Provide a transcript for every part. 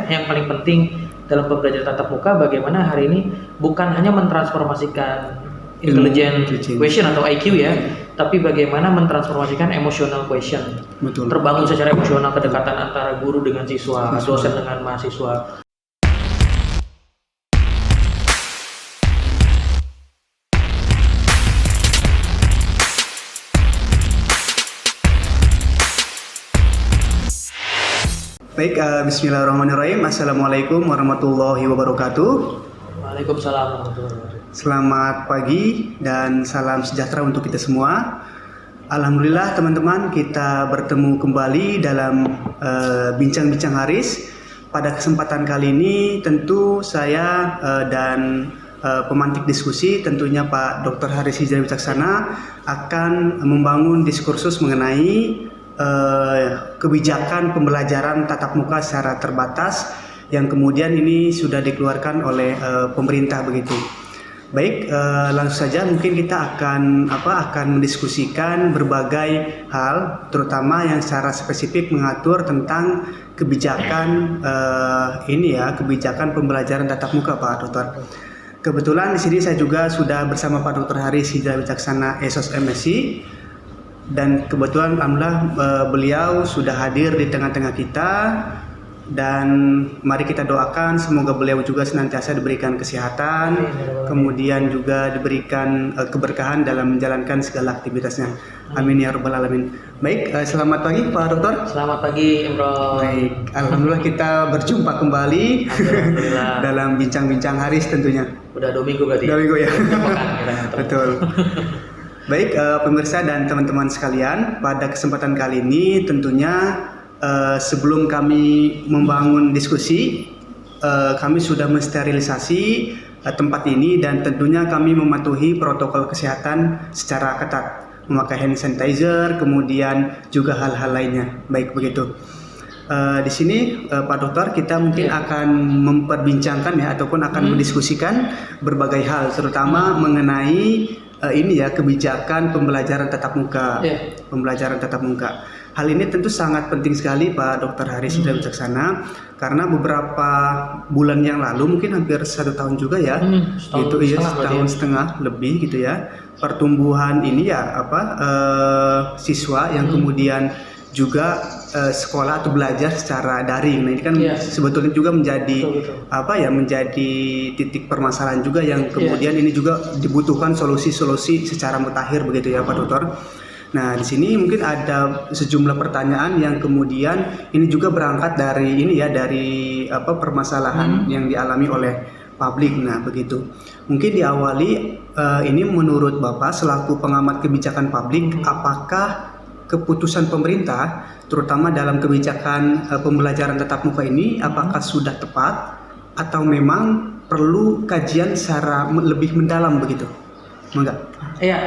yang paling penting dalam pembelajaran tatap muka bagaimana hari ini bukan hanya mentransformasikan intelligent question atau IQ ya, tapi bagaimana mentransformasikan emotional question. Betul. Terbangun secara emosional kedekatan antara guru dengan siswa, dosen dengan mahasiswa. Baik, bismillahirrahmanirrahim. Assalamualaikum warahmatullahi wabarakatuh. Waalaikumsalam warahmatullahi wabarakatuh. Selamat pagi dan salam sejahtera untuk kita semua. Alhamdulillah teman-teman, kita bertemu kembali dalam bincang-bincang Haris. Pada kesempatan kali ini tentu saya dan pemantik diskusi tentunya Pak Dr. Haris Hijrah Wicaksana akan membangun diskursus mengenai kebijakan pembelajaran tatap muka secara terbatas yang kemudian ini sudah dikeluarkan oleh pemerintah begitu. Baik, langsung saja mungkin kita akan mendiskusikan berbagai hal, terutama yang secara spesifik mengatur tentang kebijakan kebijakan pembelajaran tatap muka, Pak Dokter. Kebetulan di sini saya juga sudah bersama Pak Dr. Haris Hijrah Wicaksana Esos MSc. Dan kebetulan alhamdulillah beliau sudah hadir di tengah-tengah kita, dan mari kita doakan semoga beliau juga senantiasa diberikan kesehatan, kemudian juga diberikan keberkahan dalam menjalankan segala aktivitasnya. Amin ya rabbal alamin. Baik, selamat pagi Pak Dokter. Selamat pagi Imron. Baik, alhamdulillah kita berjumpa kembali dalam bincang-bincang Haris tentunya. Udah 2 minggu berarti. 2 minggu ya. Betul. Baik, pemirsa dan teman-teman sekalian, pada kesempatan kali ini tentunya sebelum kami membangun diskusi, kami sudah mensterilisasi tempat ini dan tentunya kami mematuhi protokol kesehatan secara ketat, memakai hand sanitizer, kemudian juga hal-hal lainnya. Baik begitu. Di sini Pak Dokter kita mungkin akan memperbincangkan ya ataupun akan mendiskusikan berbagai hal, terutama mengenai kebijakan pembelajaran tatap muka. Pembelajaran tatap muka. Hal ini tentu sangat penting sekali Pak Dr. Haris Hijrah Wicaksana, karena beberapa bulan yang lalu, mungkin hampir 1 tahun juga ya, setahun setengah lebih gitu ya, pertumbuhan ini siswa yang kemudian juga sekolah atau belajar secara daring. Nah ini kan sebetulnya juga menjadi menjadi titik permasalahan juga yang kemudian ini juga dibutuhkan solusi-solusi secara mutakhir begitu ya Pak Dokter. Nah di sini mungkin ada sejumlah pertanyaan yang kemudian ini juga berangkat dari permasalahan yang dialami oleh publik. Nah begitu. Mungkin diawali ini menurut Bapak selaku pengamat kebijakan publik, apakah keputusan pemerintah terutama dalam kebijakan pembelajaran tatap muka ini apakah sudah tepat atau memang perlu kajian secara lebih mendalam begitu? Enggak? Iya,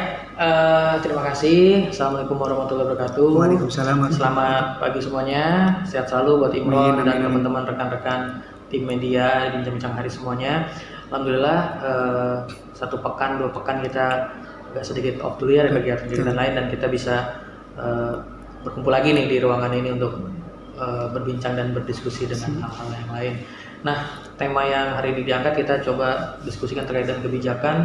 terima kasih. Assalamualaikum warahmatullahi wabarakatuh. Waalaikumsalam. Selamat pagi semuanya. Sehat selalu buat Imron dan teman-teman rekan-rekan tim media bincang-bincang Haris semuanya. Alhamdulillah 1 pekan 2 pekan kita agak sedikit off dulu ya dari kegiatan lain, dan kita bisa berkumpul lagi nih di ruangan ini untuk berbincang dan berdiskusi dengan hal-hal yang lain. Nah, tema yang hari ini diangkat kita coba diskusikan terkait dengan kebijakan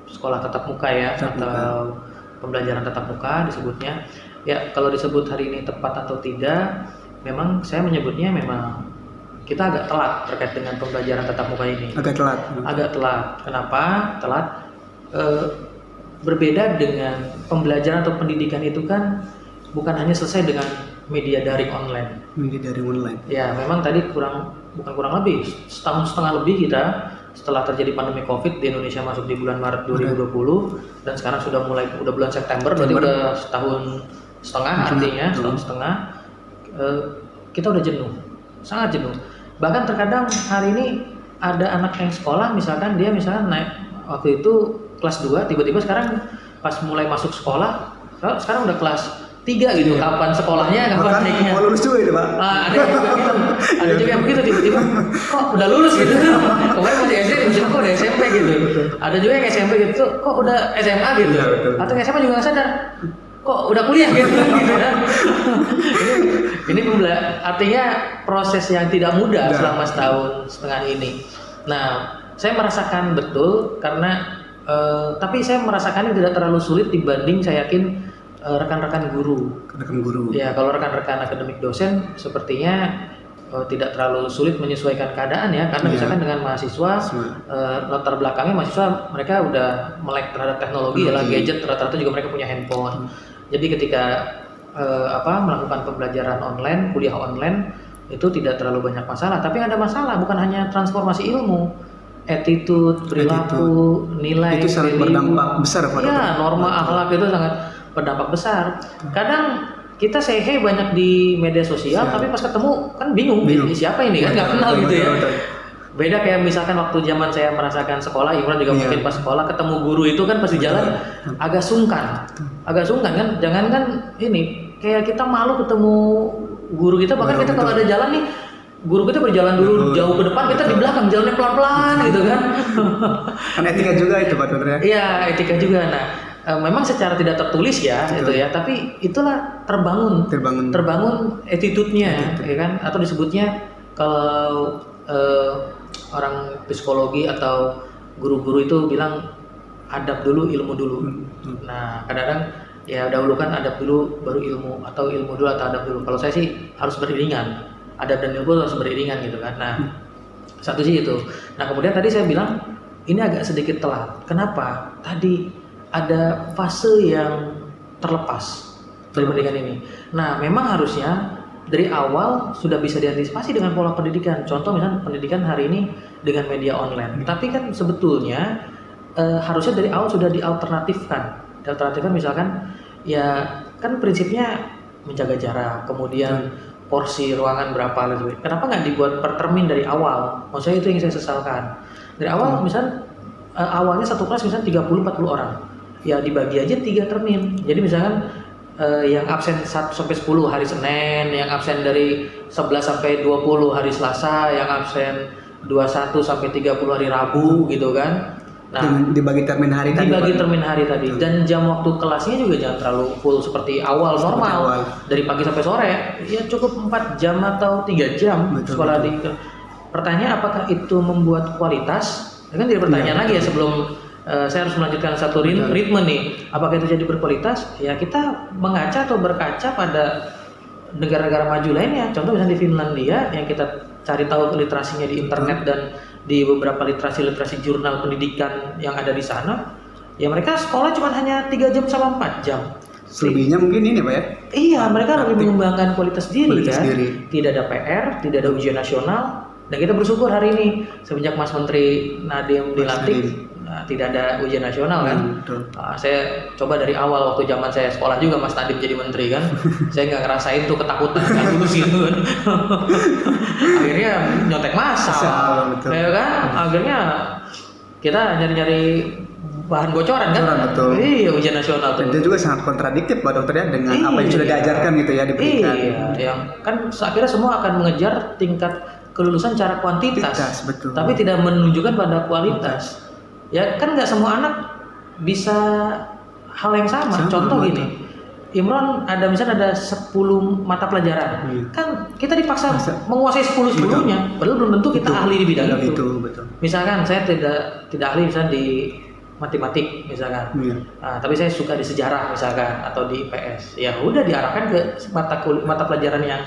sekolah tatap muka ya, atau pembelajaran tatap muka disebutnya. Ya, kalau disebut hari ini tepat atau tidak, memang saya menyebutnya memang kita agak telat terkait dengan pembelajaran tatap muka ini. Agak telat. Kenapa telat? Berbeda dengan pembelajaran atau pendidikan itu kan bukan hanya selesai dengan media daring online. Ya, memang tadi kurang lebih 1,5 tahun lebih kita setelah terjadi pandemi Covid di Indonesia masuk di bulan Maret 2020 dan sekarang sudah bulan September, berarti udah 1,5 tahun artinya 1,5 tahun kita udah jenuh, sangat jenuh. Bahkan terkadang hari ini ada anak yang sekolah misalkan naik waktu itu kelas 2, tiba-tiba sekarang pas mulai masuk sekolah, sekarang udah kelas 3 gitu. Kapan sekolahnya, kapan naiknya. Mau lulus juga itu Pak? Ada juga yang begitu, tiba-tiba kok udah lulus gitu. Kemarin masih SD, kok udah SMP gitu. Ada juga yang SMP gitu, kok udah SMA gitu. Atau SMA juga nggak sadar, kok kok udah kuliah gitu kan. ini artinya proses yang tidak mudah selama setahun setengah ini. Nah, saya merasakan betul karena tapi saya merasakannya tidak terlalu sulit dibanding saya yakin rekan-rekan guru. Ya, kalau rekan-rekan akademik dosen sepertinya tidak terlalu sulit menyesuaikan keadaan ya, karena misalkan dengan mahasiswa latar belakangnya mahasiswa mereka udah melek terhadap teknologi ya, gadget, rata-rata juga mereka punya handphone. Jadi ketika melakukan pembelajaran online, kuliah online itu tidak terlalu banyak masalah, tapi ada masalah bukan hanya transformasi ilmu, attitude, perilaku, nilai itu sangat berdampak besar pada norma akhlak itu sangat berdampak besar. Kadang kita say banyak di media sosial, tapi pas ketemu kan bingung. Siapa ini kan nggak kenal gitu ya. Beda kayak misalkan waktu zaman saya merasakan sekolah, Imran juga mungkin pas sekolah ketemu guru itu kan pasti jalan agak sungkan kan. Jangan kan ini kayak kita malu ketemu guru kita, bahkan kita kalau ada jalan nih guru kita berjalan dulu jauh ke depan, kita di belakang jalannya pelan-pelan gitu kan. Kan etika juga itu Pak Dokter ya. Iya, etika juga. Nah, memang secara tidak tertulis ya gitu ya, tapi itulah terbangun attitude-nya ya kan, atau disebutnya kalau orang psikologi atau guru-guru itu bilang adab dulu ilmu dulu. Nah, kadang-kadang ya dahulukan adab dulu baru ilmu, atau ilmu dulu atau adab dulu. Kalau saya sih harus beriringan, adab dan ilmu harus beriringan gitu kan. Nah, satu sih itu. Nah, kemudian tadi saya bilang ini agak sedikit telat. Kenapa? Tadi ada fase yang terlepas dari pendidikan ini. Nah, memang harusnya dari awal sudah bisa diantisipasi dengan pola pendidikan. Contoh misalnya pendidikan hari ini dengan media online. Tapi kan sebetulnya harusnya dari awal sudah dialternatifkan. Dialternatifkan misalkan ya kan prinsipnya menjaga jarak, kemudian porsi ruangan berapa gitu. Kenapa nggak dibuat per termin dari awal? Maksudnya itu yang saya sesalkan. Dari awal misalnya awalnya satu kelas misalnya 30-40 orang. Ya dibagi aja 3 termin. Jadi misalkan yang absen 1 sampai 10 hari Senin, yang absen dari 11 sampai 20 hari Selasa, yang absen 21 sampai 30 hari Rabu gitu kan. Nah, dibagi termin hari tadi. Dan jam waktu kelasnya juga jangan terlalu full seperti awal normal. Dari pagi sampai sore. Ya cukup 4 jam atau 3 jam sekolah di. Pertanyaan apakah itu membuat kualitas? Kan jadi pertanyaan lagi ya sebelum saya harus melanjutkan satu ritme nih. Apakah itu jadi berkualitas? Ya kita mengaca atau berkaca pada negara-negara maju lainnya. Contoh misalnya di Finlandia yang kita cari tahu literasinya di internet dan di beberapa literasi jurnal pendidikan yang ada di sana. Ya mereka sekolah cuma hanya 3 jam sama 4 jam. Selebihnya mungkin ini Pak ya? Iya, mereka lebih mengembangkan kualitas diri kan. Tidak ada PR, tidak ada ujian nasional. Dan kita bersyukur hari ini semenjak Mas Menteri Nadiem dilantik, tidak ada ujian nasional kan. Saya coba dari awal waktu zaman saya sekolah juga Mas Nadiem jadi menteri kan. Saya nggak ngerasain tuh ketakutan nggak lulus gitu kan. Akhirnya nyontek masal, ya kan. Akhirnya kita nyari-nyari bahan bocoran kan. Iya, ujian nasional tuh. Dan itu juga sangat kontradiktif Pak Dokter ya dengan apa yang sudah diajarkan gitu ya diberikan. Iya, yang kan akhirnya semua akan mengejar tingkat kelulusan secara kuantitas, tapi tidak menunjukkan pada kualitas. Ya kan nggak semua anak bisa hal yang sama. Contoh gini, Imron misalnya ada 10 mata pelajaran, kan kita dipaksa menguasai 10-10-nya, padahal belum tentu kita ahli di bidang itu. Misalkan saya tidak ahli misalnya di matematik misalkan, tapi saya suka di sejarah misalkan atau di IPS. Ya udah diarahkan ke mata pelajaran yang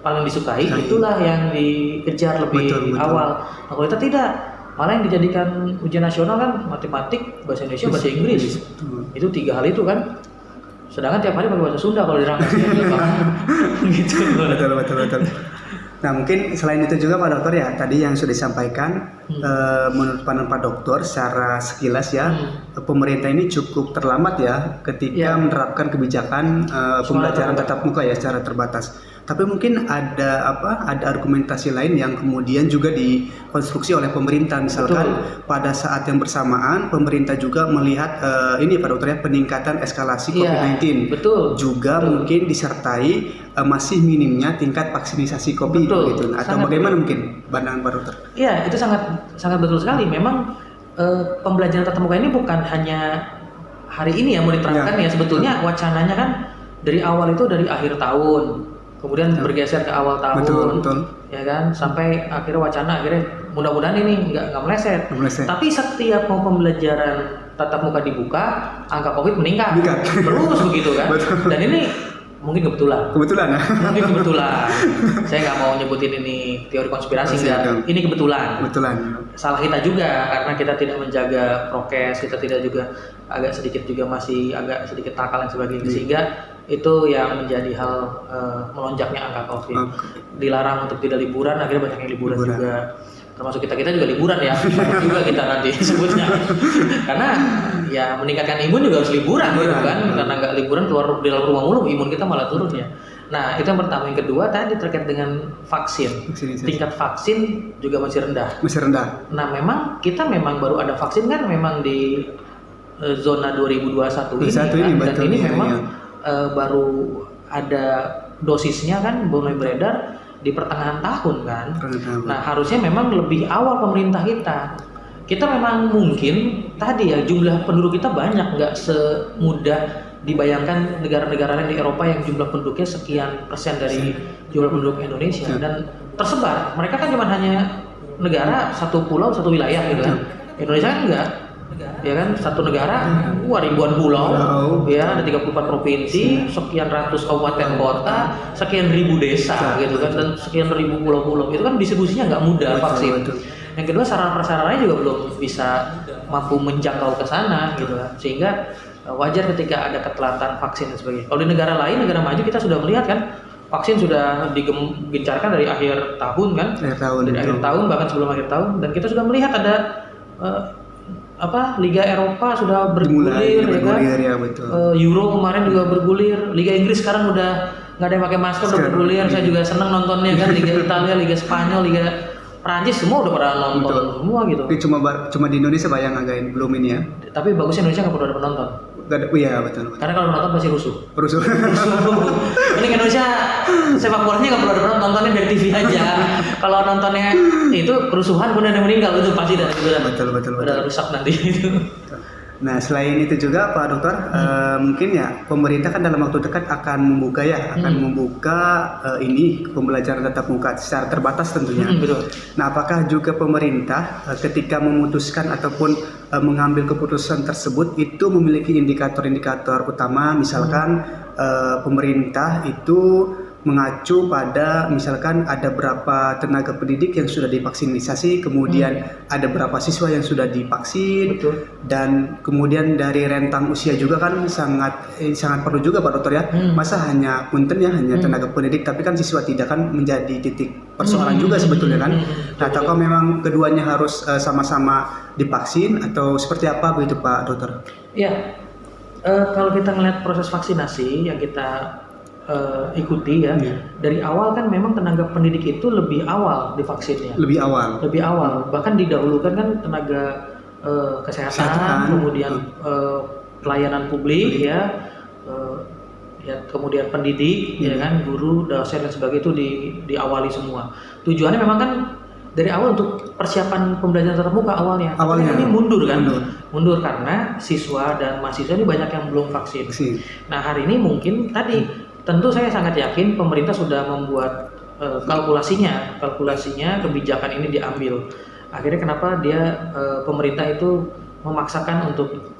paling disukai, itulah yang dikejar lebih awal. Nah, kalau kita tidak, malah yang dijadikan ujian nasional kan matematik, bahasa Indonesia, bahasa Inggris. Itu 3 hal itu kan. Sedangkan tiap hari pakai bahasa Sunda kalau dirangkas gitu. Betul. Nah mungkin selain itu juga Pak Dokter ya, tadi yang sudah disampaikan menurut pandangan Pak Dokter secara sekilas ya, pemerintah ini cukup terlambat ya ketika menerapkan kebijakan pembelajaran tatap muka ya secara terbatas. Tapi mungkin ada argumentasi lain yang kemudian juga dikonstruksi oleh pemerintah, misalkan pada saat yang bersamaan pemerintah juga melihat ini Pak Dokter ya, peningkatan eskalasi COVID-19. Juga mungkin disertai masih minimnya tingkat vaksinisasi COVID gitu. Atau bagaimana mungkin pandangan Pak Dokter? Iya, itu sangat betul sekali. Memang pembelajaran tatap muka ini bukan hanya hari ini ya mau diterapkan ya sebetulnya wacananya kan dari awal itu dari akhir tahun, kemudian bergeser ke awal tahun, ya kan, sampai akhirnya wacana mudah-mudahan ini nggak meleset. Tapi setiap mau pembelajaran tatap muka dibuka, angka COVID meningkat. Terus begitu kan. Dan ini mungkin kebetulan. Mungkin kebetulan. Saya nggak mau nyebutin ini teori konspirasi enggak. Ini kebetulan. Salah kita juga karena kita tidak menjaga prokes, kita tidak juga agak sedikit juga masih agak sedikit nakal dan sebagainya. Sehingga itu yang menjadi hal melonjaknya angka COVID. Dilarang untuk tidak liburan, akhirnya banyak yang liburan juga. Termasuk kita juga liburan ya, juga kita nanti sebutnya. Karena ya meningkatkan imun juga harus liburan gitu kan, karena nggak liburan keluar di dalam rumah mulu, imun kita malah turun ya. Nah itu yang pertama. Yang kedua tadi terkait dengan vaksin. Tingkat vaksin juga masih rendah. Nah kita memang baru ada vaksin kan memang di zona 2021 ini kan, dan ini memang baru ada dosisnya kan mulai beredar di pertengahan tahun kan. Nah harusnya memang lebih awal pemerintah kita memang mungkin tadi ya jumlah penduduk kita banyak, nggak semudah dibayangkan negara-negara lain di Eropa yang jumlah penduduknya sekian persen dari jumlah penduduk Indonesia dan tersebar. Mereka kan cuma hanya negara satu pulau satu wilayah gitu kan. Indonesia kan enggak, ya kan, satu negara ribuan pulau, ya ada 34 provinsi, sekian ratus kabupaten kota, sekian ribu desa gitu kan, dan sekian ribu pulau-pulau. Itu kan distribusinya nggak mudah vaksin. Yang kedua sarana-prasarananya juga belum bisa mampu menjangkau ke sana gitu kan, sehingga wajar ketika ada ketelatan vaksin dan sebagainya. Kalau di negara lain, negara maju, kita sudah melihat kan vaksin sudah digencarkan dari akhir tahun kan, dari akhir tahun bahkan sebelum akhir tahun, dan kita sudah melihat ada Liga Eropa sudah bergulir ya kan, Euro kemarin juga bergulir, Liga Inggris sekarang udah nggak ada yang pakai masker udah bergulir. Saya juga seneng nontonnya kan, Liga Italia, Liga Spanyol, Liga Prancis semua udah pada nonton semua gitu. Tapi cuma di Indonesia bayang agak belum ini ya. Tapi bagusnya Indonesia nggak perlu ada penonton. Iya betul. Karena kalau nonton pasti rusuh. Ini Indonesia sepak bolanya nggak perlu ada penonton, nontonnya dari TV aja. Kalau nontonnya itu kerusuhan kemudian yang meninggal itu pasti dari udah rusak nanti itu. Nah selain itu juga Pak Dokter, mungkin ya pemerintah kan dalam waktu dekat akan membuka ini pembelajaran tatap muka secara terbatas tentunya. Betul. Nah apakah juga pemerintah ketika memutuskan ataupun mengambil keputusan tersebut itu memiliki indikator-indikator utama, misalkan pemerintah itu mengacu pada misalkan ada berapa tenaga pendidik yang sudah divaksinasi, kemudian ada berapa siswa yang sudah divaksin. Betul. Dan kemudian dari rentang usia juga kan sangat perlu juga Pak Dokter ya. Masa hanya punten ya hanya tenaga pendidik, tapi kan siswa tidak, kan menjadi titik persoalan juga sebetulnya kan. Nah, ataukah memang keduanya harus sama-sama divaksin atau seperti apa begitu Pak Dokter? Iya. Kalau kita melihat proses vaksinasi yang kita ikuti ya, dari awal kan memang tenaga pendidik itu lebih awal divaksinnya. Lebih awal. Bahkan didahulukan kan tenaga kesehatan, kemudian pelayanan publik ya kemudian pendidik ya kan, guru, dosen dan sebagainya itu diawali semua. Tujuannya memang kan dari awal untuk persiapan pembelajaran tatap muka awalnya. Ini mundur karena siswa dan mahasiswa ini banyak yang belum vaksin. Nah hari ini mungkin tadi tentu saya sangat yakin pemerintah sudah membuat kalkulasinya kebijakan ini diambil. Akhirnya kenapa pemerintah itu memaksakan untuk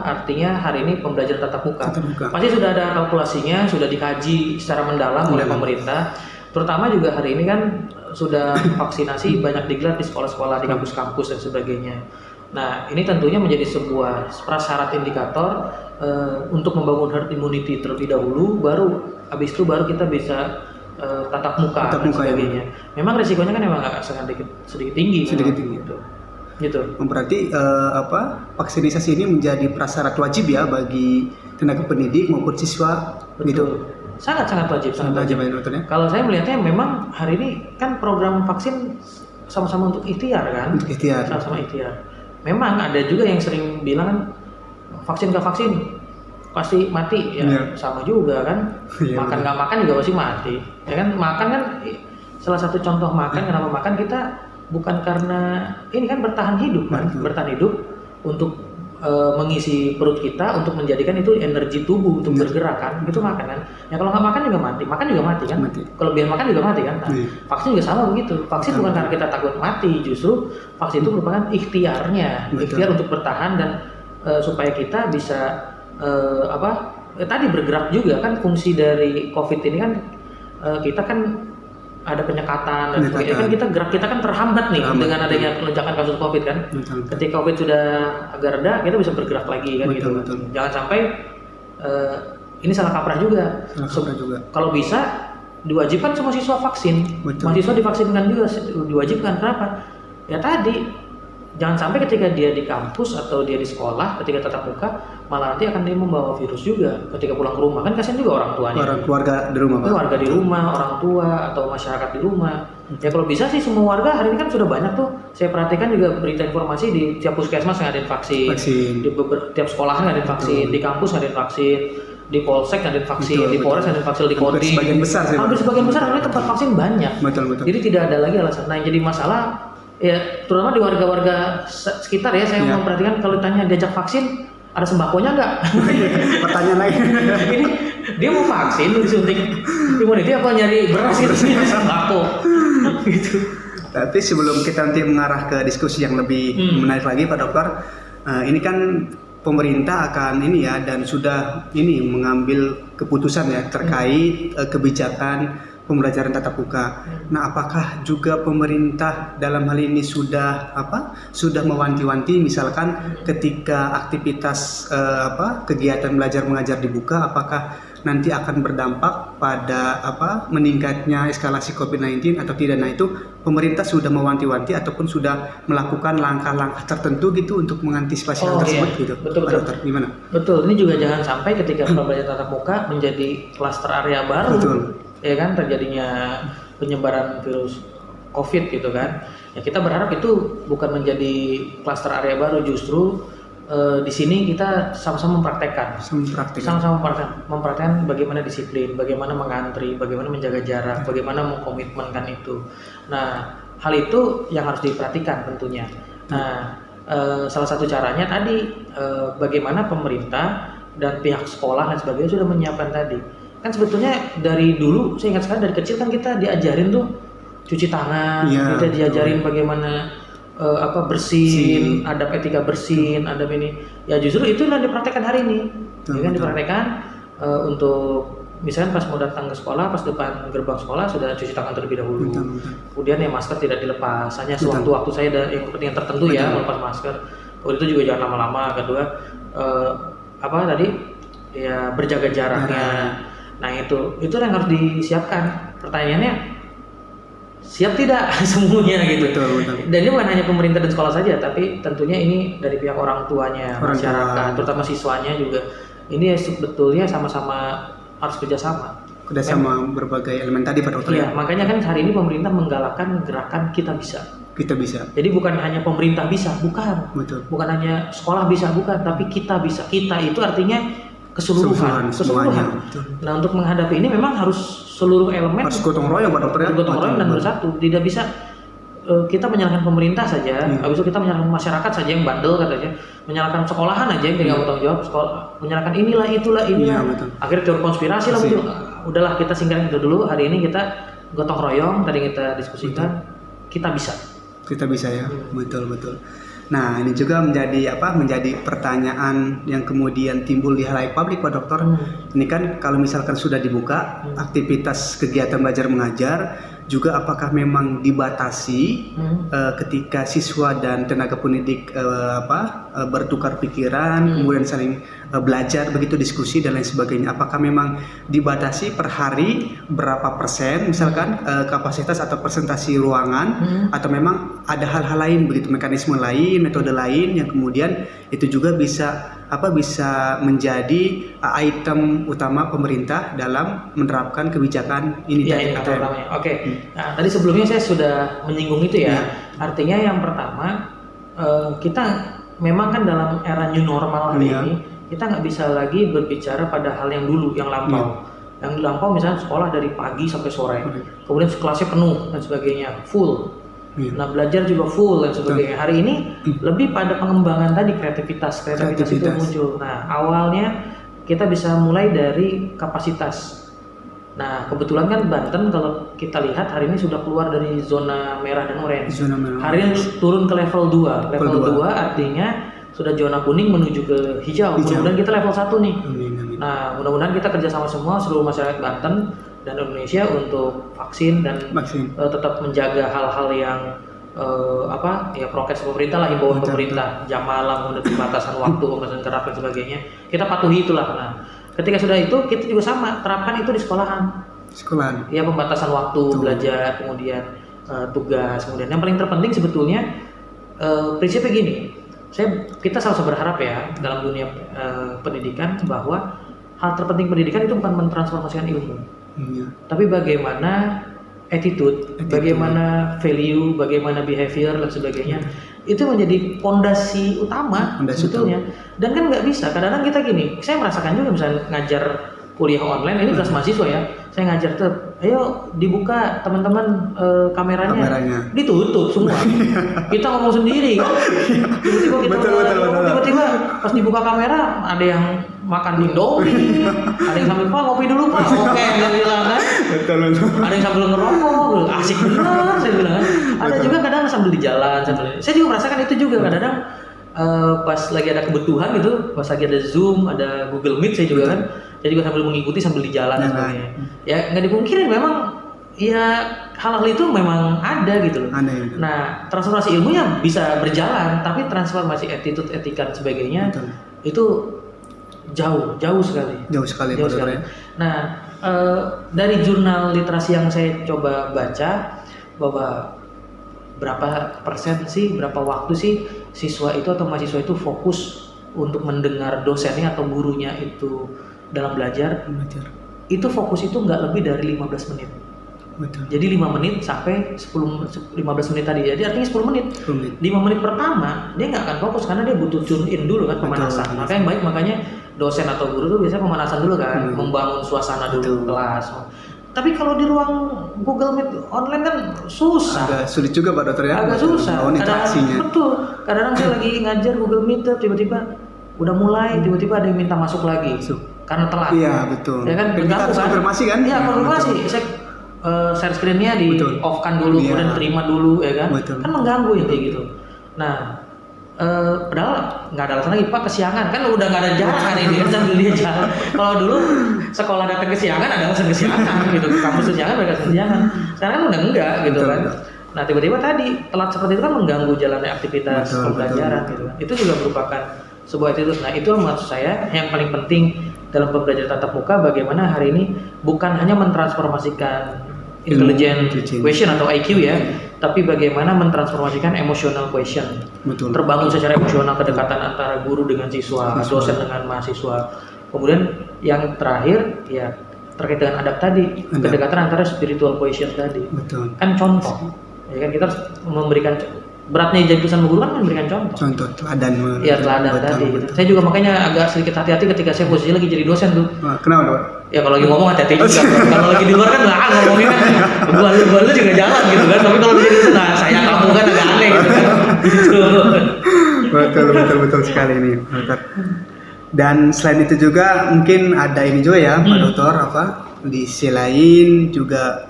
artinya hari ini pembelajaran tatap muka. Pasti sudah ada kalkulasinya, sudah dikaji secara mendalam oleh pemerintah. Terutama juga hari ini kan sudah vaksinasi banyak digelar di sekolah-sekolah, di kampus-kampus dan sebagainya. Nah ini tentunya menjadi sebuah prasyarat indikator untuk membangun herd immunity terlebih dahulu, habis itu baru kita bisa tatap muka dan sebagainya. Memang risikonya kan memang agak sedikit tinggi. Gitu. Berarti vaksinasi ini menjadi prasyarat wajib ya bagi tenaga pendidik maupun siswa. Betul. Gitu. Sangat wajib. Kalau saya melihatnya memang hari ini kan program vaksin sama-sama untuk ikhtiar kan. Sama-sama ikhtiar. Memang ada juga yang sering bilang kan vaksin pasti mati ya. Sama juga kan. Makan nggak makan juga pasti mati. Ya kan, makan kan salah satu contoh makan. Kenapa makan kita bukan karena ini kan bertahan hidup kan, bertahan hidup untuk mengisi perut kita untuk menjadikan itu energi tubuh untuk bergerak kan, itu makanan. Ya kalau nggak makan juga mati, makan juga mati kan. Kelebihan makan juga mati kan. Nah, vaksin juga sama begitu. Vaksin bukan karena kita takut mati, justru vaksin itu merupakan ikhtiarnya, ikhtiar untuk bertahan dan supaya kita bisa tadi bergerak juga kan. Fungsi dari COVID ini kan kita kan ada penyekatan dan sebagainya kan, gerak kita kan terhambat nih dengan adanya lonjakan kasus COVID kan. Ketika COVID sudah agak reda, kita bisa bergerak lagi kan gitu. Jangan sampai ini salah kaprah juga. Kalau bisa diwajibkan semua siswa vaksin. Mahasiswa divaksinkan juga, diwajibkan. Kenapa? Ya tadi jangan sampai ketika dia di kampus atau dia di sekolah ketika tatap muka malah nanti akan dia membawa virus juga ketika pulang ke rumah kan. Kasihan juga orang tuanya, keluarga di rumah, keluarga di rumah, orang tua atau masyarakat di rumah. Ya kalau bisa sih semua warga, hari ini kan sudah banyak tuh, saya perhatikan juga berita informasi di tiap puskesmas ngadain vaksin. Di tiap sekolah ngadain vaksin, di kampus ngadain vaksin, di polsek ngadain vaksin, di Polres ngadain vaksin, di Kodim. Hampir sebagian besar ini tempat vaksin banyak. Jadi tidak ada lagi alasan. Nah yang jadi masalah ya terutama di warga-warga sekitar ya, saya memperhatikan kalau ditanya diajak vaksin ada sembakonya nggak? Pertanyaan lagi. Ini dia mau vaksin, disuntik imuniti apa nyari beras gitu, sembako gitu. Tapi sebelum kita nanti mengarah ke diskusi yang lebih menarik lagi Pak Dokter, ini kan pemerintah akan ini ya dan sudah ini mengambil keputusan ya terkait kebijakan pembelajaran tatap muka. Nah, apakah juga pemerintah dalam hal ini sudah mewanti-wanti misalkan ketika aktivitas kegiatan belajar mengajar dibuka, apakah nanti akan berdampak pada meningkatnya eskalasi COVID-19 atau tidak? Nah, itu pemerintah sudah mewanti-wanti ataupun sudah melakukan langkah-langkah tertentu gitu untuk mengantisipasi hal tersebut gitu. Betul. Gimana? Betul. Ini juga jangan sampai ketika pembelajaran tatap muka menjadi klaster area baru. Betul. Ya kan, terjadinya penyebaran virus COVID gitu kan. Ya kita berharap itu bukan menjadi klaster area baru, justru di sini kita sama-sama mempraktekkan bagaimana disiplin, bagaimana mengantri, bagaimana menjaga jarak, bagaimana mengkomitmenkan itu. Nah, hal itu yang harus diperhatikan tentunya. Nah, salah satu caranya tadi bagaimana pemerintah dan pihak sekolah dan sebagainya sudah menyiapkan tadi. Kan sebetulnya dari dulu, saya ingat sekali dari kecil kan kita diajarin tuh cuci tangan, kita diajarin bagaimana bersin, adab etika bersin, adab ini. Ya justru itu yang dipraktekkan hari ini. Dipraktekkan untuk misalnya pas mau datang ke sekolah, pas depan gerbang sekolah sudah cuci tangan terlebih dahulu. Kemudian ya masker tidak dilepas, hanya sewaktu-waktu saya ada yang kepentingan tertentu ya melepas masker. Kemudian itu juga jangan lama-lama. Kedua ya berjaga jaraknya. Nah itu yang harus disiapkan. Pertanyaannya siap tidak semuanya gitu. Betul. Dan ini bukan hanya pemerintah dan sekolah saja, tapi tentunya ini dari pihak orang tuanya, masyarakat, terutama siswanya juga. Ini sebetulnya sama-sama harus kerjasama berbagai elemen tadi Pak Dokter. Iya, makanya kan hari ini pemerintah menggalakkan gerakan kita bisa. Jadi bukan hanya pemerintah bisa, bukan. Betul. Bukan hanya sekolah bisa, bukan, tapi kita bisa. Kita itu artinya keseluruhan. Nah, untuk menghadapi ini memang harus seluruh elemen harus gotong royong Pak Dokter, gotong royong dan bersatu. Tidak bisa kita menyalahkan pemerintah saja, habis itu kita menyalahkan masyarakat saja yang bandel katanya, menyalahkan sekolahan aja yang tidak bertanggung jawab, menyalahkan inilah itulah. Akhirnya teori konspirasi lah muncul. Udahlah kita singkirkan itu dulu. Hari ini kita gotong royong, tadi kita diskusikan, kita bisa ya. Betul. Nah, ini juga menjadi pertanyaan yang kemudian timbul di halayak publik Pak Dokter. Ini kan kalau misalkan sudah dibuka aktivitas kegiatan belajar mengajar, juga apakah memang dibatasi ketika siswa dan tenaga pendidik bertukar pikiran, kemudian saling belajar begitu, diskusi dan lain sebagainya. Apakah memang dibatasi per hari berapa persen misalkan kapasitas atau presentasi ruangan, atau memang ada hal-hal lain begitu, mekanisme lain, metode lain yang kemudian itu juga bisa menjadi item utama pemerintah dalam menerapkan kebijakan ini. Ya, ini utamanya. Oke. Nah, tadi sebelumnya saya sudah menyinggung itu ya. Artinya yang pertama, kita memang kan dalam era new normal hari ini, kita nggak bisa lagi berbicara pada hal yang dulu, yang lampau. Yang lampau misalnya sekolah dari pagi sampai sore, kemudian kelasnya penuh dan sebagainya, full. Nah, belajar juga full dan sebagainya. Hari ini lebih pada pengembangan tadi, kreativitas itu muncul. Nah, awalnya kita bisa mulai dari kapasitas. Nah, kebetulan kan Banten kalau kita lihat hari ini sudah keluar dari zona merah dan orange. Hari ini turun ke level 2. Level 2 artinya sudah zona kuning menuju ke hijau. Mudah-mudahan kita level 1 nih. Amin. Nah, mudah-mudahan kita kerjasama semua seluruh masyarakat Banten dan Indonesia untuk vaksin dan tetap menjaga hal-hal yang prokes pemerintah lah, himbauan pemerintah, jam malam, kemudian pembatasan waktu, pembatasan gerak dan sebagainya. Kita patuhi itulah. Nah, ketika sudah itu kita juga sama terapkan itu di sekolahan. Ya, pembatasan waktu belajar, kemudian tugas, kemudian yang paling terpenting sebetulnya prinsipnya gini. Kita selalu berharap ya dalam dunia pendidikan bahwa hal terpenting pendidikan itu bukan mentransformasikan ilmu, tapi bagaimana attitude, bagaimana value, bagaimana behavior dan sebagainya. Itu menjadi fondasi utama sebetulnya. Dan kan nggak bisa, kadang-kadang kita gini, saya merasakan juga misalnya ngajar kuliah online, ini kelas mahasiswa ya, saya ngajar tuh, ayo dibuka teman-teman kameranya, ditutup semua. Kita ngomong sendiri kan, tiba-tiba pas dibuka kamera ada yang makan Indomie, ada yang sambil, Pak ngopi dulu Pak, oke, saya bilang kan, ada yang sambil ngerokok, asik benar, saya bilang kan. Ada juga kadang sambil di jalan, saya juga merasakan itu juga kadang-kadang pas lagi ada kebutuhan gitu, pas lagi ada Zoom, ada Google Meet, saya juga sambil mengikuti sambil di jalan dan sebagainya. Ya nggak dipungkirin memang ya hal-hal itu memang ada gitu loh. Nah, transformasi ilmunya bisa berjalan, tapi transformasi attitude, etika dan sebagainya itu jauh sekali. Jauh sekali. Nah, dari jurnal literasi yang saya coba baca bahwa berapa persen sih, berapa waktu sih siswa itu atau mahasiswa itu fokus untuk mendengar dosennya atau gurunya itu dalam belajar. Itu fokus itu nggak lebih dari 15 menit. Jadi 5 menit sampai 15 menit tadi. Jadi artinya 10 menit. 5 menit pertama dia nggak akan fokus karena dia butuh tune in dulu kan, pemanasan. Makanya dosen atau guru tuh biasanya pemanasan dulu kan, membangun suasana dulu kelas. Tapi kalau di ruang Google Meet online kan susah. Agak sulit juga Pak Dokter ya. Agak susah. Betul. Kadang-kadang saya lagi ngajar Google Meet tiba-tiba udah mulai, tiba-tiba ada yang minta masuk lagi. Karena telat. Iya, betul. Ya kan, kita harus konfirmasi kan? Iya, konfirmasi. Saya share screen-nya di off-kan dulu, kemudian terima dulu ya kan. Kan mengganggu yang kayak gitu. Nah, padahal nggak ada alasan lagi, Pak kesiangan kan udah nggak ada jarak hari ini kan sambil dia jalan. Kalau dulu sekolah datang kesiangan ada alasan kesiangan gitu, kampus kesiangan mereka kesiangan. Sekarang kan udah enggak gitu kan. Nah tiba-tiba tadi telat seperti itu kan mengganggu jalannya aktivitas pembelajaran gitu kan. Itu juga merupakan sebuah attitude. Nah itu maksud saya yang paling penting dalam pembelajaran tatap muka, bagaimana hari ini bukan hanya mentransformasikan intelligent question atau IQ ya, tapi bagaimana mentransformasikan emotional question. Terbangun secara emosional kedekatan antara guru dengan siswa, dosen dengan mahasiswa. Kemudian yang terakhir ya terkait dengan adab tadi, kedekatan antara spiritual question tadi. Kan contoh, ya kan kita harus memberikan beratnya jadi tulisan guru kan memberikan contoh teladan. Iya teladan tadi. Gitu. Saya juga makanya agak sedikit hati-hati ketika saya posisi lagi jadi dosen tuh. Kenapa Pak? Ya kalau lagi ngomong hati-hati juga. Kalau lagi di luar kan nggak ngomongin kan, gua lu juga jalan gitu kan. Tapi kalau jadi dosen, nah saya kamu kan agak aneh gitu kan. Betul sekali ini, Dokter. Dan selain itu juga mungkin ada ini juga ya, Pak Dokter, di sisi lain juga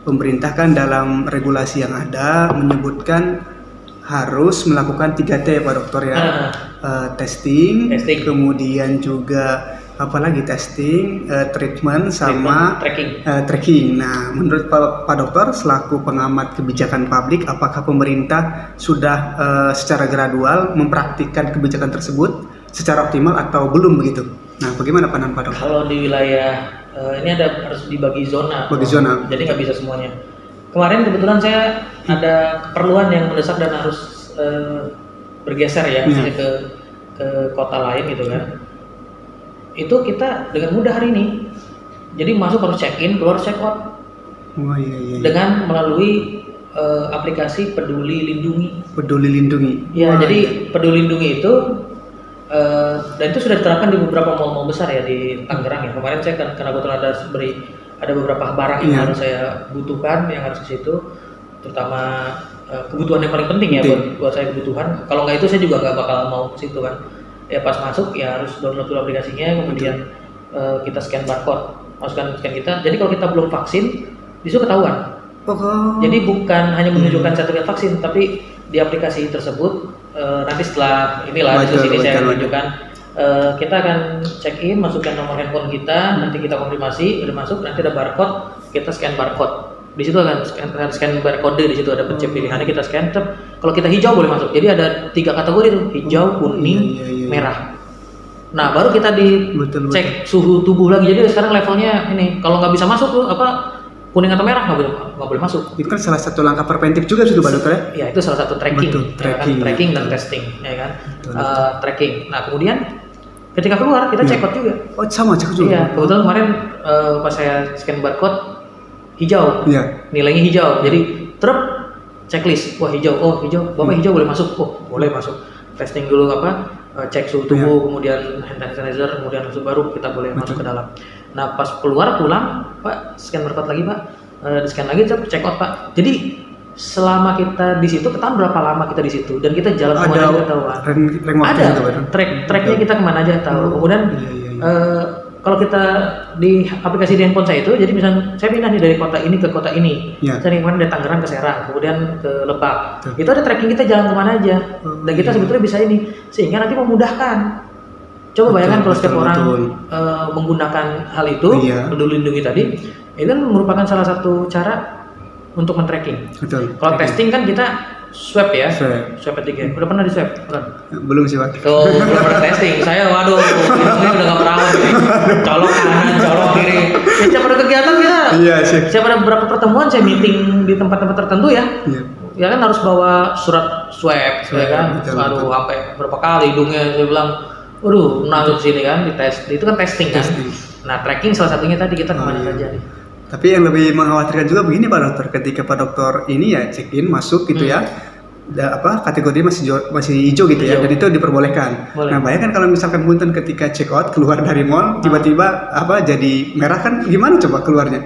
pemerintah kan dalam regulasi yang ada menyebutkan harus melakukan 3T Pak Dokter ya. Testing, kemudian juga apalagi testing, treatment sama tracking. Nah, menurut Pak Dokter selaku pengamat kebijakan publik, apakah pemerintah sudah secara gradual mempraktikkan kebijakan tersebut secara optimal atau belum begitu? Nah, bagaimana pandangan Pak Dokter? Kalau di wilayah ini harus dibagi zona. Jadi nggak bisa semuanya. Kemarin kebetulan saya ada keperluan yang mendesak dan harus bergeser ya ke kota lain gitu kan. Itu kita dengan mudah hari ini. Jadi masuk harus check in, keluar check out. Dengan melalui aplikasi Peduli Lindungi. Ya, jadi Peduli Lindungi itu dan itu sudah diterapkan di beberapa mall-mall besar ya di Tangerang ya. Kemarin saya karena kebetulan ada beberapa barang yang harus saya butuhkan yang harus ke situ. terutama kebutuhan yang paling penting ya buat saya kebutuhan. Kalau nggak itu saya juga nggak bakal mau ke situ kan. Ya pas masuk ya harus download dulu aplikasinya, kemudian kita scan barcode, masukkan scan kita. Jadi kalau kita belum vaksin, disitu ketahuan. Jadi bukan hanya menunjukkan sertifikat vaksin, tapi di aplikasi tersebut nanti setelah inilah di sini saya tunjukkan, kita akan check in, masukkan nomor handphone kita, nanti kita konfirmasi udah masuk, nanti ada barcode, kita scan barcode. Di situ akan scan barcode, di situ ada pencet pilihannya, kita scan. Kalau kita hijau boleh masuk. Jadi ada 3 kategori tuh, hijau, kuning, merah. Nah baru kita cek suhu tubuh lagi. Jadi sekarang levelnya ini, kalau nggak bisa masuk tuh kuning atau merah nggak boleh masuk. Itu kan salah satu langkah preventif juga sudah Pak Dokter ya? Ya itu salah satu tracking, tracking dan testing, ya kan. Tracking. Nah kemudian ketika keluar kita check out juga. Oh sama check out juga. Iya kebetulan kemarin pas saya scan barcode hijau, nilainya hijau. Jadi checklist, wah hijau, bapak hijau boleh masuk, boleh masuk. Testing dulu cek suhu tubuh, kemudian hand sanitizer, kemudian langsung baru kita boleh masuk ke dalam. Nah pas pulang Pak scan barcode lagi Pak, di-scan lagi check out Pak. Jadi selama kita di situ, ketahuan berapa lama kita di situ dan kita jalan kemana aja ketahuan. Ada tracknya kita kemana aja tahu. Kemudian kalau kita di aplikasi di handphone saya itu, jadi misalnya saya pindah nih dari kota ini ke kota ini, saya kemarin dari Tangerang ke Serang, kemudian ke Lebak, itu ada tracking kita jalan kemana aja, dan kita sebetulnya bisa ini, sehingga nanti memudahkan. Coba bayangkan kalau setiap orang menggunakan hal itu, Peduli Lindungi tadi, itu merupakan salah satu cara untuk men-tracking. Kalau testing kan kita swab ya, swab antigen. Udah pernah di swab? Belum sih Pak. Tuh, belum pernah testing. Saya waduh, ini udah nggak pernah colok kanan, colok kiri. Setiap ada kegiatan kita, setiap ada beberapa pertemuan saya meeting di tempat-tempat tertentu ya. Ya kan harus bawa surat swab, ya kan. Waduh, sampai berapa kali hidungnya saya bilang, waduh, nangis sini kan, dites. Itu kan testing kan. Nah, tracking salah satunya tadi kita kemana saja nih. Tapi yang lebih mengkhawatirkan juga begini Pak Dokter, ketika Pak Dokter ini ya check in masuk gitu ya, kategori masih hijau gitu ya, dan itu diperbolehkan. Nah bayangkan kalau misalkan punten ketika check out keluar dari mall tiba-tiba jadi merah kan gimana coba keluarnya?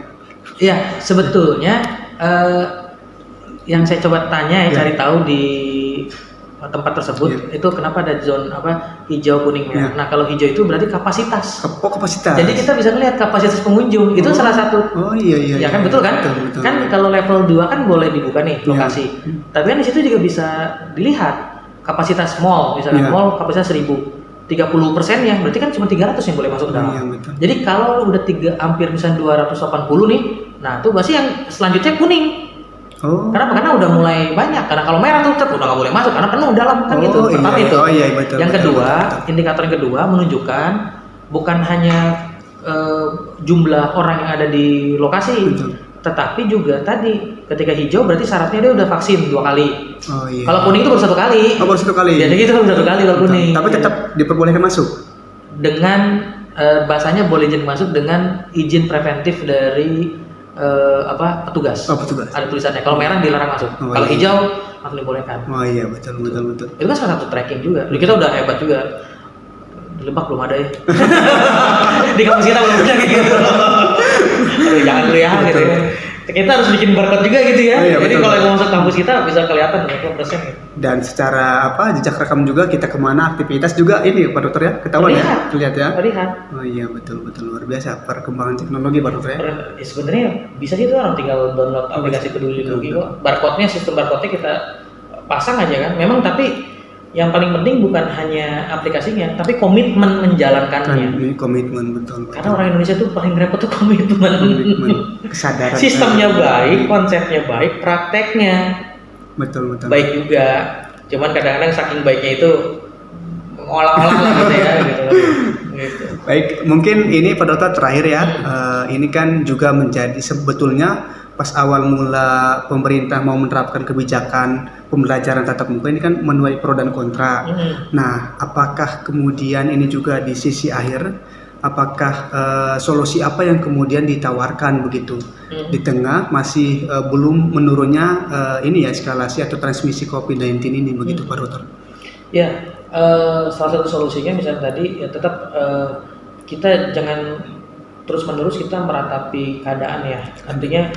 Iya sebetulnya yang saya coba tanya cari tahu di tempat tersebut itu kenapa ada zone hijau, kuning, merah. Nah kalau hijau itu berarti kapasitas. Kapasitas. Jadi kita bisa melihat kapasitas pengunjung itu salah satu. Ya kan betul kan? Betul. Kan kalau level 2 kan boleh dibuka nih lokasi. Tapi kan di situ juga bisa dilihat kapasitas mall, misalnya mall kapasitas 1000. 30%-nya berarti kan cuma 300 yang boleh masuk ke dalam. Jadi kalau udah hampir misalnya 280 nih, nah itu pasti yang selanjutnya kuning. Kenapa? Karena udah mulai banyak. Karena kalau merah tuh udah nggak boleh masuk karena penuh dalam kan gitu. Pertama itu. Betul, yang kedua, indikator yang kedua menunjukkan bukan hanya jumlah orang yang ada di lokasi, tetapi juga tadi ketika hijau berarti syaratnya dia udah vaksin 2 kali. Kalau kuning itu baru 1 kali. Baru 1 kali. Jadi itu baru 1 kali kalau kuning. Tapi tetap diperbolehkan masuk. Dengan bahasanya boleh izin masuk dengan izin preventif dari petugas. Ada tulisannya. Kalau merah dilarang masuk. Kalau hijau langsung dibolehkan. Betul. Itu kan salah satu tracking juga. Kita udah hebat juga. Di Lebak belum ada ya. Di kampus kita belum ada gitu. Aduh, jangan dulu ya gitu. Kita harus bikin barcode juga gitu ya. Jadi kalau yang mau masuk kampus kita bisa kelihatan berapa persen gitu. Dan secara jejak rekam juga kita kemana aktivitas juga ini Pak Dokter ya, ketahuan terlihat ya. Terlihat. Betul luar biasa perkembangan teknologi Pak Dokter ya. Sebenarnya bisa sih tuh orang tinggal download aplikasi Peduli Lindungi kok. Barcode-nya, sistem barcode-nya kita pasang aja kan. Memang tapi yang paling penting bukan hanya aplikasinya, tapi komitmen menjalankannya. Komitmen betul. Karena orang Indonesia tuh paling repot tuh komitmen. Kesadaran. Sistemnya baik, konsepnya baik, prakteknya betul. Baik juga. Cuman kadang-kadang saking baiknya itu mengolah-olah gitu ya. Gitu. Baik, mungkin ini Pak Dokter terakhir ya. Ini kan juga menjadi sebetulnya pas awal mula pemerintah mau menerapkan kebijakan pembelajaran tatap muka ini kan menuai pro dan kontra. Nah, apakah kemudian ini juga di sisi akhir, apakah solusi apa yang kemudian ditawarkan begitu di tengah masih belum menurunnya ini ya eskalasi atau transmisi COVID-19 ini begitu Pak Dokter? Ya, salah satu solusinya misalnya tadi ya tetap kita jangan terus-menerus kita meratapi keadaan ya. Artinya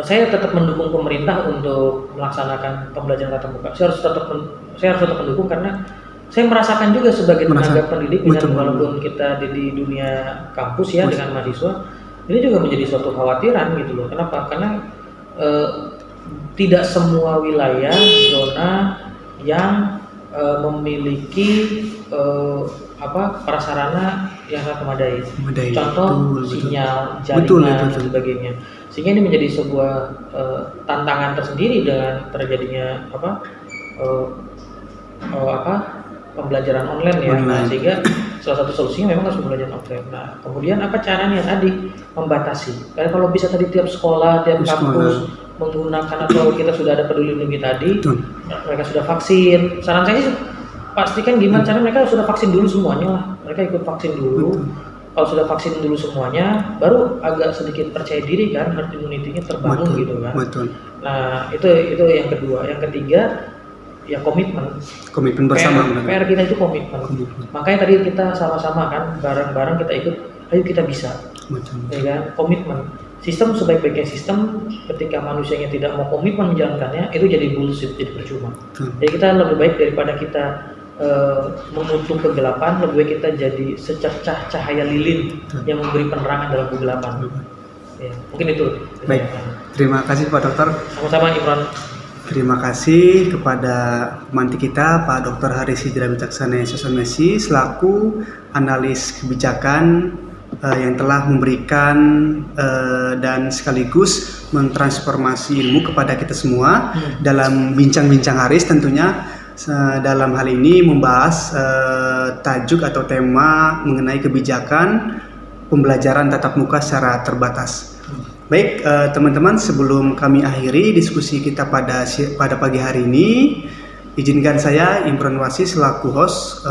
saya tetap mendukung pemerintah untuk melaksanakan pembelajaran tatap muka. Saya harus tetap mendukung karena saya merasakan juga sebagai tenaga pendidik, dengan walaupun kita di dunia kampus ya dengan mahasiswa, ini juga menjadi suatu khawatiran gitu loh. Kenapa? Karena tidak semua wilayah zona yang memiliki prasarana yang sangat memadai. Contoh sinyal, jaringan dan sebagainya. Sehingga ini menjadi sebuah tantangan tersendiri dengan terjadinya pembelajaran online ya. Nah, sehingga salah satu solusinya memang harus pembelajaran offline. Nah, kemudian apa caranya tadi? Membatasi. Karena kalau bisa tadi tiap sekolah, tiap kampus menggunakan atau kita sudah ada peduli lindungi tadi, mereka sudah vaksin. Saran saya sih pastikan gimana cara mereka sudah vaksin dulu semuanya lah. Mereka ikut vaksin dulu. Kalau sudah vaksin dulu semuanya, baru agak sedikit percaya diri kan, herd immunity-nya terbangun gitu kan. Nah, itu yang kedua. Yang ketiga ya komitmen bersama. PR kita itu komitmen. Makanya tadi kita sama-sama kan bareng-bareng kita ikut, ayo kita bisa. Ya kan, komitmen. Sistem sebaik-baiknya sistem, ketika manusianya tidak mau komitmen menjalankannya, itu jadi bullshit, jadi percuma. Jadi kita lebih baik daripada kita mengutuk kegelapan, lebih baik kita jadi secercah cahaya lilin yang memberi penerangan dalam kegelapan. Ya, mungkin itu. Baik, terima kasih Pak Dokter. Sama-sama Imran. Terima kasih kepada pemantik kita Pak Dr. Haris Hidra Wicaksana SMSI selaku analis kebijakan yang telah memberikan dan sekaligus mentransformasi ilmu kepada kita semua dalam bincang-bincang Haris tentunya dalam hal ini membahas tajuk atau tema mengenai kebijakan pembelajaran tatap muka secara terbatas. Baik teman-teman, sebelum kami akhiri diskusi kita pada pagi hari ini, izinkan saya Imron Wasi selaku host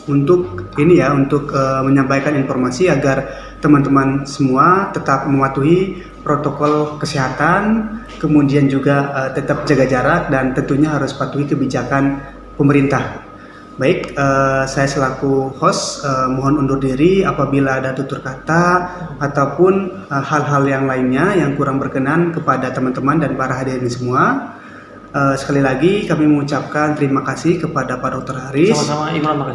untuk menyampaikan informasi agar teman-teman semua tetap mematuhi protokol kesehatan, kemudian juga tetap jaga jarak dan tentunya harus patuhi kebijakan pemerintah. Baik, saya selaku host mohon undur diri apabila ada tutur kata ataupun hal-hal yang lainnya yang kurang berkenan kepada teman-teman dan para hadirin semua. Sekali lagi kami mengucapkan terima kasih kepada Pak Dr. Haris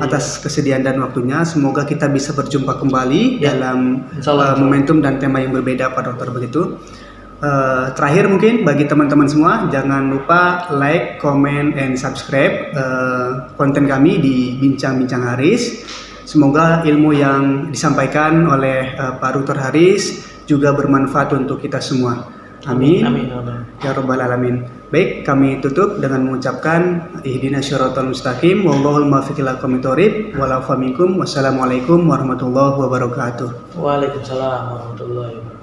atas kesediaan dan waktunya. Semoga kita bisa berjumpa kembali dalam momentum dan tema yang berbeda Pak Dokter begitu. Terakhir mungkin bagi teman-teman semua, jangan lupa like, comment, and subscribe konten kami di Bincang-Bincang Haris. Semoga ilmu yang disampaikan oleh Pak Dr. Haris juga bermanfaat untuk kita semua. Amin. Amin. Ya Rabbal Alamin. Baik, kami tutup dengan mengucapkan ihdinas syiratal mustaqim wallahul muwaffiq ila aqwamit thoriq wala minkum. Wassalamualaikum warahmatullahi wabarakatuh. Waalaikumsalam warahmatullahi wabarakatuh.